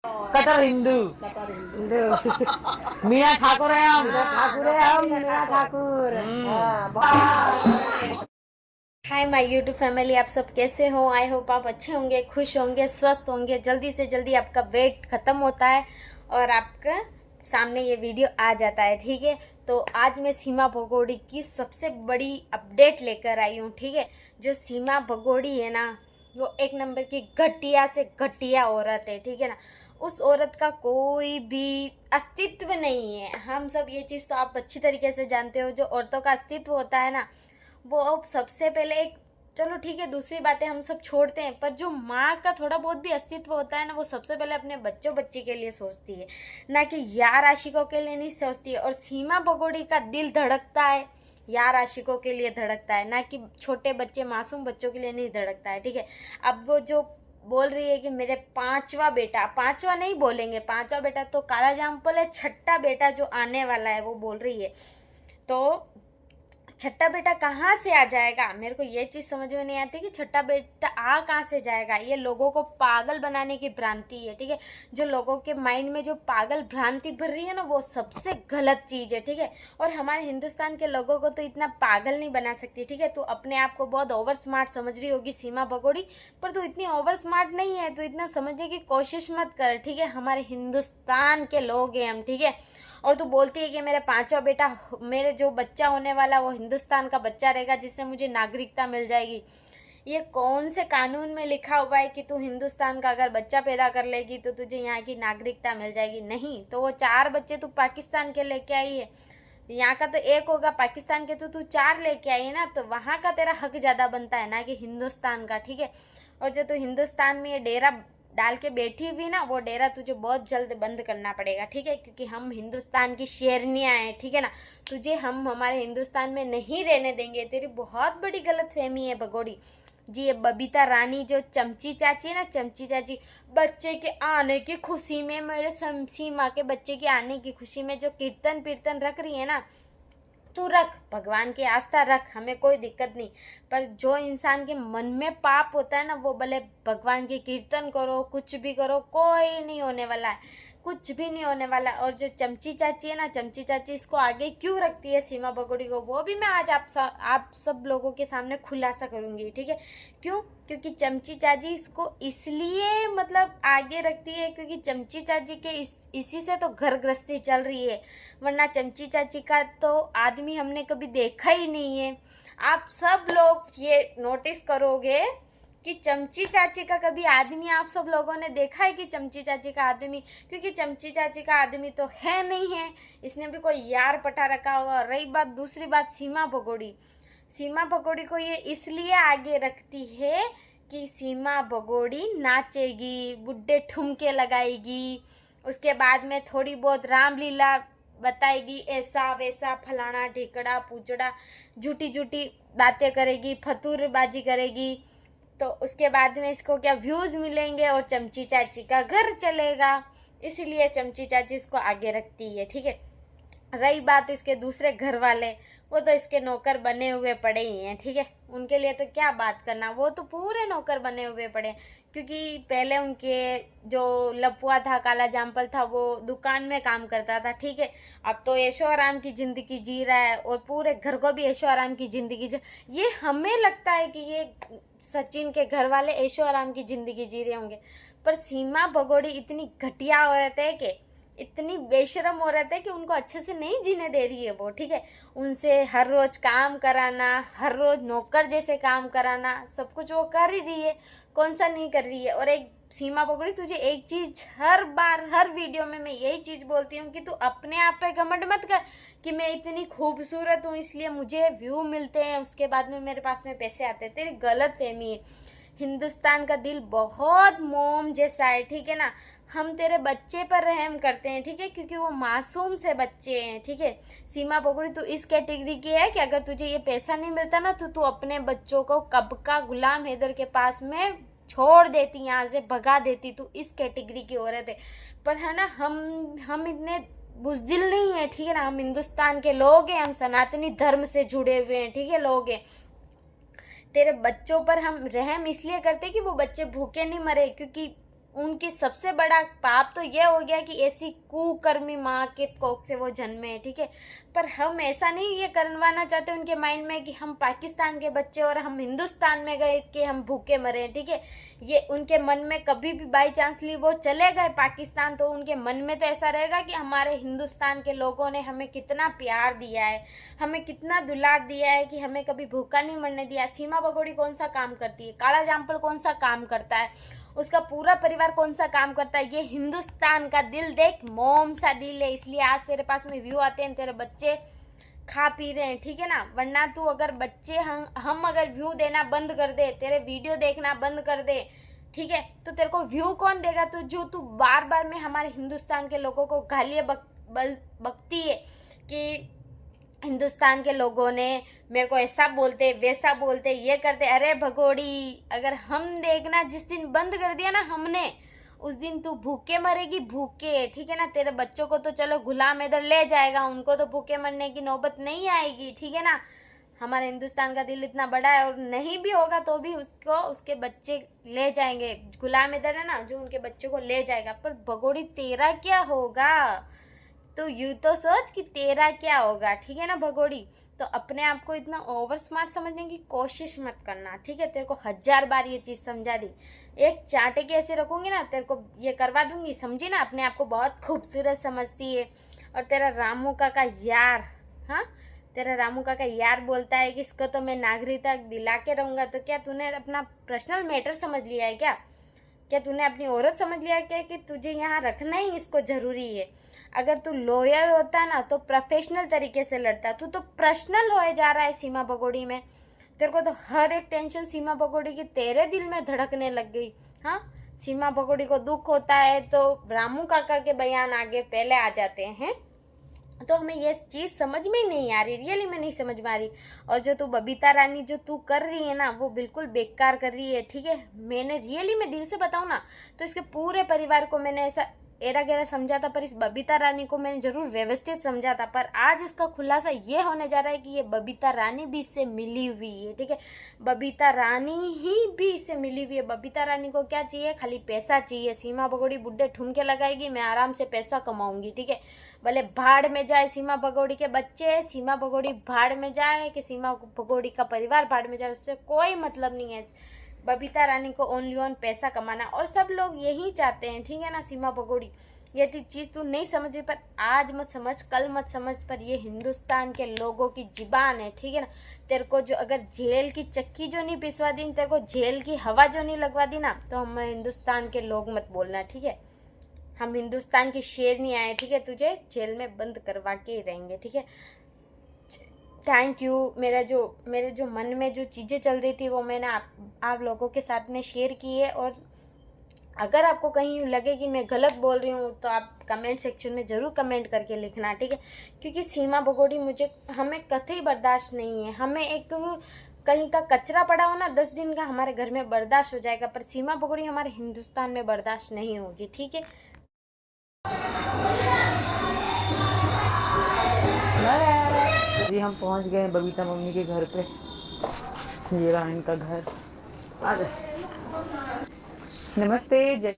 कट्टर हिंदू मियाँ ठाकुर है हम। मियाँ Thakur. Hi my YouTube family, आप सब कैसे हो? आई होप आप अच्छे होंगे, खुश होंगे, स्वस्थ होंगे। जल्दी से जल्दी आपका वेट ख़त्म होता है और आपका सामने ये वीडियो आ जाता है। ठीक है, तो आज मैं सीमा भगोड़ी की सबसे बड़ी अपडेट लेकर आई हूँ। ठीक है, जो सीमा भगोड़ी है ना, वो एक नंबर की घटिया से घटिया औरत है। ठीक है ना, उस औरत का कोई भी अस्तित्व नहीं है। हम सब ये चीज़ तो आप अच्छी तरीके से जानते हो। जो औरतों का अस्तित्व होता है ना, वो अब सबसे पहले एक, चलो ठीक है, दूसरी बातें हम सब छोड़ते हैं, पर जो माँ का थोड़ा बहुत भी अस्तित्व होता है ना, वो सबसे पहले अपने बच्चों बच्ची के लिए सोचती है, ना कि यार आशिकों के लिए नहीं सोचती है। और सीमा भगोड़ी का दिल धड़कता है यार आशिकों के लिए धड़कता है, ना कि छोटे बच्चे मासूम बच्चों के लिए नहीं धड़कता है। ठीक है, अब वो जो बोल रही है कि मेरे पांचवा बेटा, पांचवा नहीं बोलेंगे, पांचवा बेटा तो काला जामफल है, छठा बेटा जो आने वाला है वो बोल रही है। तो छठा बेटा कहाँ से आ जाएगा? मेरे को ये चीज़ समझ में नहीं आती कि छठा बेटा आ कहाँ से जाएगा। ये लोगों को पागल बनाने की भ्रांति है। ठीक है, जो लोगों के माइंड में जो पागल भ्रांति भर रही है ना, वो सबसे गलत चीज़ है। ठीक है, और हमारे हिंदुस्तान के लोगों को तो इतना पागल नहीं बना सकती। ठीक है, तू अपने आप को बहुत ओवर स्मार्ट समझ रही होगी सीमा भगोड़ी, पर तू इतनी ओवर स्मार्ट नहीं है। तू इतना समझने की कोशिश मत कर। ठीक है, हमारे हिंदुस्तान के लोग हैं हम। ठीक है, और तू बोलती है कि मेरा पांचवा बेटा, मेरे जो बच्चा होने वाला वो हिंदुस्तान का बच्चा रहेगा, जिससे मुझे नागरिकता मिल जाएगी। ये कौन से कानून में लिखा हुआ है कि तू हिंदुस्तान का अगर बच्चा पैदा कर लेगी तो तुझे यहाँ की नागरिकता मिल जाएगी? नहीं, तो वो 4 बच्चे तू पाकिस्तान के लेके आई है, यहाँ का तो एक होगा, पाकिस्तान के तो तू 4 लेके आई है ना, तो वहाँ का तेरा हक ज़्यादा बनता है ना कि हिंदुस्तान का। ठीक है, और जो तू हिंदुस्तान में ये डेरा डाल के बैठी हुई ना, वो डेरा तुझे बहुत जल्द बंद करना पड़ेगा। ठीक है, क्योंकि हम हिंदुस्तान की शेरनियाँ हैं। ठीक है ना, तुझे हम हमारे हिंदुस्तान में नहीं रहने देंगे। तेरी बहुत बड़ी गलतफहमी है भगोड़ी जी। ये बबीता रानी जो चमची चाची है ना, चमची चाची, बच्चे के आने की खुशी में, मेरे सीमा के बच्चे के आने की खुशी में जो कीर्तन पीर्तन रख रही है ना, तू रख, भगवान की आस्था रख, हमें कोई दिक्कत नहीं। पर जो इंसान के मन में पाप होता है ना, वो भले भगवान की कीर्तन करो, कुछ भी करो, कोई नहीं होने वाला है, कुछ भी नहीं होने वाला। और जो चमची चाची है ना, चमची चाची इसको आगे क्यों रखती है सीमा भगोड़ी को, वो भी मैं आज आप सब लोगों के सामने खुलासा करूंगी। ठीक है, क्यों? क्योंकि चमची चाची इसको इसलिए मतलब आगे रखती है क्योंकि चमची चाची के इसी से तो घर गृहस्थी चल रही है, वरना चमची चाची का तो आदमी हमने कभी देखा ही नहीं है। आप सब लोग ये नोटिस करोगे कि चमची चाची का कभी आदमी आप सब लोगों ने देखा है कि चमची चाची का आदमी? क्योंकि चमची चाची का आदमी तो है नहीं है, इसने भी कोई यार पटा रखा होगा। रही बात, दूसरी बात, सीमा भगोड़ी, सीमा भगोड़ी को ये इसलिए आगे रखती है कि सीमा भगोड़ी नाचेगी, बुड्ढे ठुमके लगाएगी, उसके बाद में थोड़ी बहुत रामलीला बताएगी, ऐसा वैसा फलाना ढिकड़ा पूछड़ा, झूठी झूठी बातें करेगी, फतूरबाजी करेगी, तो उसके बाद में इसको क्या व्यूज़ मिलेंगे और चमची चाची का घर चलेगा। इसीलिए चमची चाची इसको आगे रखती है। ठीक है, रही बात इसके दूसरे घर वाले, वो तो इसके नौकर बने हुए पड़े ही हैं। ठीक है, उनके लिए तो क्या बात करना, वो तो पूरे नौकर बने हुए पड़े, क्योंकि पहले उनके जो लपुआ था, काला जामपल था, वो दुकान में काम करता था। ठीक है, अब तो ऐशो आराम की ज़िंदगी जी रहा है और पूरे घर को भी ऐशो आराम की ज़िंदगी जी। ये हमें लगता है कि ये सचिन के घर वाले ऐशो आराम की ज़िंदगी जी रहे होंगे, पर सीमा भगोड़ी इतनी घटिया औरत है कि इतनी बेशरम हो रहता है कि उनको अच्छे से नहीं जीने दे रही है वो। ठीक है, उनसे हर रोज काम कराना, हर रोज नौकर जैसे काम कराना, सब कुछ वो कर ही रही है, कौन सा नहीं कर रही है। और एक सीमा भगोड़ी, तुझे एक चीज़ हर बार हर वीडियो में मैं यही चीज़ बोलती हूँ कि तू अपने आप पे घमंड मत कर कि मैं इतनी खूबसूरत हूँ इसलिए मुझे व्यू मिलते हैं, उसके बाद में मेरे पास में पैसे आते हैं। तेरी गलत फहमी है। हिंदुस्तान का दिल बहुत मोम जैसा है। ठीक है ना, हम तेरे बच्चे पर रहम करते हैं। ठीक है, क्योंकि वो मासूम से बच्चे हैं। ठीक है, सीमा भगोड़ी तू इस कैटेगरी की है कि अगर तुझे ये पैसा नहीं मिलता ना, तो तू अपने बच्चों को कब का गुलाम हैदर के पास में छोड़ देती, यहाँ से भगा देती। तू इस कैटेगरी की औरत है। पर है ना, हम इतने बुज़दिल नहीं है। ठीक है ना, हम हिंदुस्तान के लोग हैं, हम सनातनी धर्म से जुड़े हुए हैं। ठीक है, लोग हैं। तेरे बच्चों पर हम रहम इसलिए करते कि वो बच्चे भूखे नहीं मरे, क्योंकि उनकी सबसे बड़ा पाप तो यह हो गया कि ऐसी कुकर्मी माँ के कोख से वो जन्मे, ठीक है। पर हम ऐसा नहीं ये करवाना चाहते उनके माइंड में कि हम पाकिस्तान के बच्चे और हम हिंदुस्तान में गए कि हम भूखे मरे, ठीक है। ये उनके मन में कभी भी बाई चांसली वो चले गए पाकिस्तान तो उनके मन में तो ऐसा रहेगा कि हमारे हिंदुस्तान के लोगों ने हमें कितना प्यार दिया है, हमें कितना दुलार दिया है कि हमें कभी भूखा नहीं मरने दिया। सीमा भगोड़ी कौन सा काम करती है, काला जामपल कौन सा काम करता है, उसका पूरा परिवार कौन सा काम करता है। ये हिंदुस्तान का दिल देख, मोम सा दिल है, इसलिए आज तेरे पास में व्यू आते हैं, तेरे बच्चे खा पी रहे हैं, ठीक है ना। वरना तू अगर बच्चे हम अगर व्यू देना बंद कर दे, तेरे वीडियो देखना बंद कर दे, ठीक है, तो तेरे को व्यू कौन देगा। तो जो तू बार बार में हमारे हिंदुस्तान के लोगों को गालियाँ बकती है कि हिंदुस्तान के लोगों ने मेरे को ऐसा बोलते वैसा बोलते ये करते। अरे भगोड़ी, अगर हम देखना जिस दिन बंद कर दिया ना हमने, उस दिन तू भूखे मरेगी, भूखे, ठीक है ना। तेरे बच्चों को तो चलो गुलाम इधर ले जाएगा, उनको तो भूखे मरने की नौबत नहीं आएगी, ठीक है ना। हमारे हिंदुस्तान का दिल इतना बड़ा है, और नहीं भी होगा तो भी उसको उसके बच्चे ले जाएंगे। गुलाम इधर है ना जो उनके बच्चों को ले जाएगा। पर भगोड़ी तेरा क्या होगा, तो यूँ तो सोच कि तेरा क्या होगा, ठीक है ना भगोड़ी। तो अपने आप को इतना ओवर स्मार्ट समझने की कोशिश मत करना, ठीक है। तेरे को 1000 बार ये चीज़ समझा दी, एक चांटे के ऐसे रखूँगी ना, तेरे को ये करवा दूंगी, समझी ना। अपने आप को बहुत खूबसूरत समझती है। और तेरा रामू काका यार, हाँ, तेरा रामू काका यार बोलता है कि इसको तो मैं नागरिकता दिला के रहूँगा। तो क्या तूने अपना पर्सनल मैटर समझ लिया है क्या तूने अपनी औरत समझ लिया क्या कि तुझे यहाँ रखना ही इसको ज़रूरी है। अगर तू लॉयर होता ना तो प्रोफेशनल तरीके से लड़ता, तू तो पर्सनल होए जा रहा है सीमा भगोड़ी में। तेरे को तो हर एक टेंशन सीमा भगोड़ी की तेरे दिल में धड़कने लग गई। हाँ, सीमा भगोड़ी को दुख होता है तो रामू काका के बयान आगे पहले आ जाते हैं। तो हमें ये चीज़ समझ में ही नहीं आ रही, रियली में नहीं समझ में आ रही। और जो तू बबीता रानी जो तू कर रही है ना, वो बिल्कुल बेकार कर रही है, ठीक है। मैंने रियली में दिल से बताऊँ ना तो इसके पूरे परिवार को मैंने ऐसा एरा गहरा समझा था, पर इस बबीता रानी को मैंने ज़रूर व्यवस्थित समझा था। पर आज इसका खुलासा ये होने जा रहा है कि ये बबीता रानी भी इससे मिली हुई है, ठीक है। बबीता रानी ही भी इससे मिली हुई है। बबीता रानी को क्या चाहिए, खाली पैसा चाहिए। सीमा भगोड़ी बुड्ढे ठुमके लगाएगी, मैं आराम से पैसा कमाऊंगी, ठीक है। भले भाड़ में जाए सीमा भगोड़ी के बच्चे, सीमा भगोड़ी भाड़ में जाए कि सीमा भगोड़ी का परिवार भाड़ में जाए, उससे कोई मतलब नहीं है। बबीता रानी को ओनली ऑन पैसा कमाना, और सब लोग यही चाहते हैं, ठीक है ना। सीमा भगोड़ी, ये चीज़ तू नहीं समझ रही, पर आज मत समझ, कल मत समझ, पर ये हिंदुस्तान के लोगों की ज़ुबान है, ठीक है ना। तेरे को जो अगर जेल की चक्की जो नहीं पिसवा दी, तेरे को जेल की हवा जो नहीं लगवा दी ना, तो हम हिंदुस्तान के लोग मत बोलना, ठीक है। हम हिंदुस्तान की शेर नहीं आए, ठीक है। तुझे जेल में बंद करवा के ही रहेंगे, ठीक है। Thank you. मेरे जो मन में जो चीज़ें चल रही थी वो मैंने आप लोगों के साथ में शेयर की है। और अगर आपको कहीं लगे कि मैं गलत बोल रही हूँ तो आप कमेंट सेक्शन में ज़रूर कमेंट करके लिखना, ठीक है। क्योंकि सीमा भगोड़ी हमें कतई बर्दाश्त नहीं है। हमें एक कहीं का कचरा पड़ा हो ना 10 दिन का हमारे घर में बर्दाश्त हो जाएगा, पर सीमा भगोड़ी हमारे हिंदुस्तान में बर्दाश्त नहीं होगी, ठीक है। जी हम पहुंच गए बबीता मम्मी के घर पे। ये रहा इनका घर। आ जाए। नमस्ते, जय